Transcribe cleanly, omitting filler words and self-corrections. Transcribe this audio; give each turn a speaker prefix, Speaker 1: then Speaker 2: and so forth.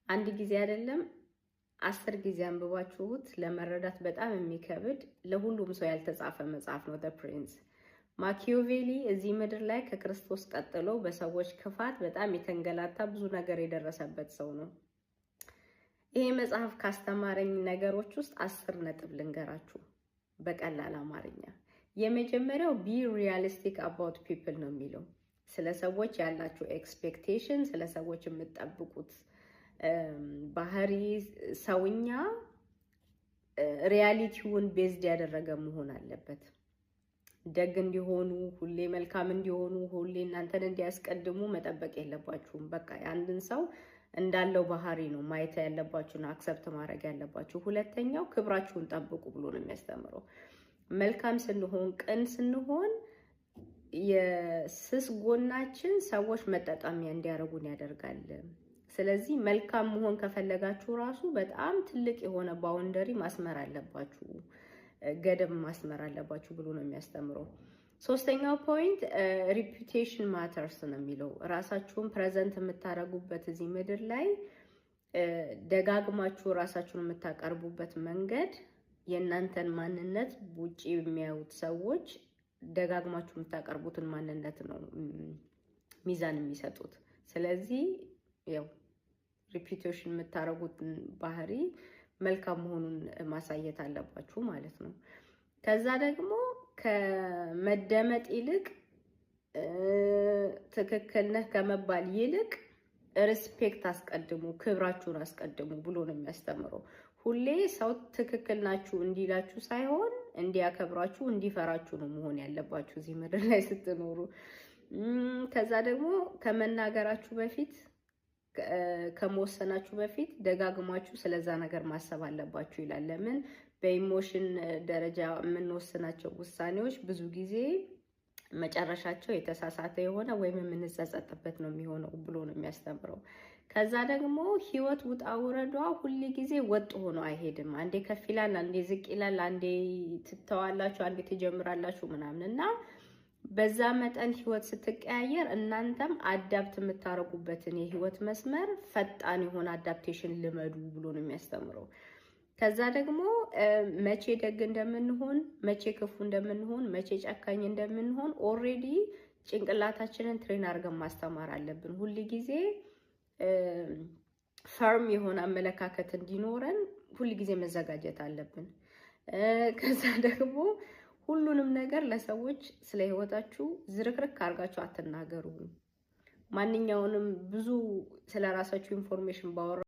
Speaker 1: አንድ ጊዜ አይደለም 10 ጊዜ አንብባችሁት ለመረዳት በጣም የሚከብድ ለሁሉም ሰው ያልተጻፈ መጽሐፍ ነው ዘ ፕሪንስ። ማኪያቬሊ እዚህ ምድር ላይ ከክርስቶስ ቀጥሎ በሰዎች ክፋት በጣም የተንገላታ ብዙ ነገር የደረሰበት ሰው ነው። ይሄ መጽሐፍ ካስተማረኝ ነገሮች ውስጥ 10 ነጥብ ልንገራችሁ በቀላል አማርኛ። የመጀመሪያው ቢ ሪያሊስቲክ አባውት ፒፕል ነው የሚለው። ስለ ሰዎች ያላችሁ ኤክስፔክቴሽን፣ ስለ ሰዎች የምትጠብቁት ባህሪ ሰውኛ ሪያሊቲውን ቤዝድ ያደረገ መሆን አለበት። ደግ እንዲሆኑ፣ ሁሌ መልካም እንዲሆኑ፣ ሁሌ እናንተን እንዲያስቀድሙ መጠበቅ የለባችሁም። በቃ አንድን ሰው እንዳለው ባህሪ ነው ማየት ያለባችሁና አክሰፕት ማድረግ ያለባችሁ። ሁለተኛው ክብራችሁን ጠብቁ ብሎ ነው የሚያስተምረው። መልካም ስንሆን፣ ቅን ስንሆን የስስ ጎናችን ሰዎች መጠቀሚያ እንዲያደርጉን ያደርጋል። ስለዚህ መልካም መሆን ከፈለጋችሁ ራሱ በጣም ትልቅ የሆነ ባውንደሪ ማስመር አለባችሁ፣ ገደብ ማስመር አለባችሁ ብሎ ነው የሚያስተምረው። ሶስተኛው ፖይንት ሪፑቴሽን ማተርስ ነው የሚለው። ራሳችሁን ፕሬዘንት የምታደርጉበት እዚህ ምድር ላይ ደጋግማችሁ ራሳችሁን የምታቀርቡበት መንገድ የእናንተን ማንነት ውጪ የሚያዩት ሰዎች ደጋግማችሁ የምታቀርቡትን ማንነት ነው ሚዛን የሚሰጡት። ስለዚህ ያው ሪፒቴሽን የምታረጉትን ባህሪ መልካም መሆኑን ማሳየት አለባችሁ ማለት ነው። ከዛ ደግሞ ከመደመጥ ይልቅ ትክክል ነህ ከመባል ይልቅ ሪስፔክት አስቀድሙ፣ ክብራችሁን አስቀድሙ ብሎ ነው የሚያስተምረው። ሁሌ ሰው ትክክል ናችሁ እንዲላችሁ ሳይሆን እንዲያከብራችሁ፣ እንዲፈራችሁ ነው መሆን ያለባችሁ እዚህ ምድር ላይ ስትኖሩ። ከዛ ደግሞ ከመናገራችሁ በፊት ከመወሰናችሁ በፊት ደጋግማችሁ ስለዛ ነገር ማሰብ አለባችሁ ይላል። ለምን በኢሞሽን ደረጃ የምንወስናቸው ውሳኔዎች ብዙ ጊዜ መጨረሻቸው የተሳሳተ የሆነ ወይም የምንጸጸጥበት ነው የሚሆነው ብሎ ነው የሚያስተምረው። ከዛ ደግሞ ህይወት ውጣ ውረዷ ሁሉ ጊዜ ወጥ ሆኖ አይሄድም። አንዴ ከፍ ይላል፣ አንዴ ዝቅ ይላል፣ አንዴ ትተዋላችሁ፣ አንዴ ትጀምራላችሁ ምናምን እና በዛ መጠን ህይወት ስትቀያየር እናንተም አዳፕት የምታረጉበትን የህይወት መስመር ፈጣን የሆነ አዳፕቴሽን ልመዱ ብሎ ነው የሚያስተምረው። ከዛ ደግሞ መቼ ደግ እንደምንሆን፣ መቼ ክፉ እንደምንሆን፣ መቼ ጨካኝ እንደምንሆን ኦልሬዲ ጭንቅላታችንን ትሬን አድርገን ማስተማር አለብን። ሁሉ ጊዜ ፈርም የሆነ አመለካከት እንዲኖረን ሁሉ ጊዜ መዘጋጀት አለብን። ከዛ ደግሞ ሁሉንም ነገር ለሰዎች ስለ ህይወታችሁ ዝርክርክ አድርጋችሁ አትናገሩ። ማንኛውንም ብዙ ስለ ራሳችሁ ኢንፎርሜሽን ባወራ